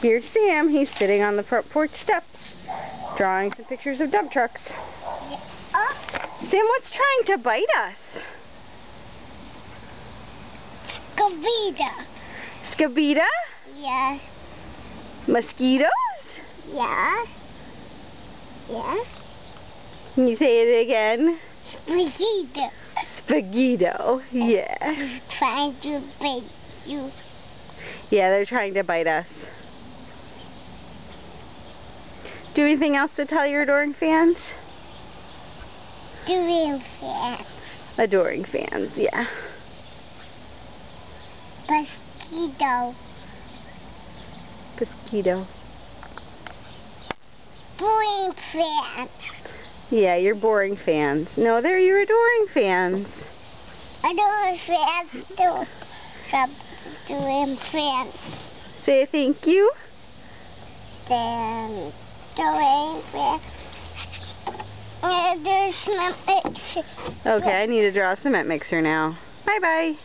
Here's Sam. He's sitting on the front porch steps, drawing some pictures of dump trucks. Sam, what's trying to bite us? Scabida. Scabida? Yeah. Mosquitoes? Yeah. Yeah. Can you say it again? Spaghetti. Spaghetti. Yeah. Trying to bite you. Yeah, they're trying to bite us. Do you have anything else to tell your adoring fans? Doing fans. Adoring fans, yeah. Mosquito. Mosquito. Boring fans. Yeah, you're boring fans. No, they're your adoring fans. Adoring fans too. Some doing fans. Say thank you. Then doing fans. And there's my picture. Okay, I need to draw a cement mixer now. Bye-bye.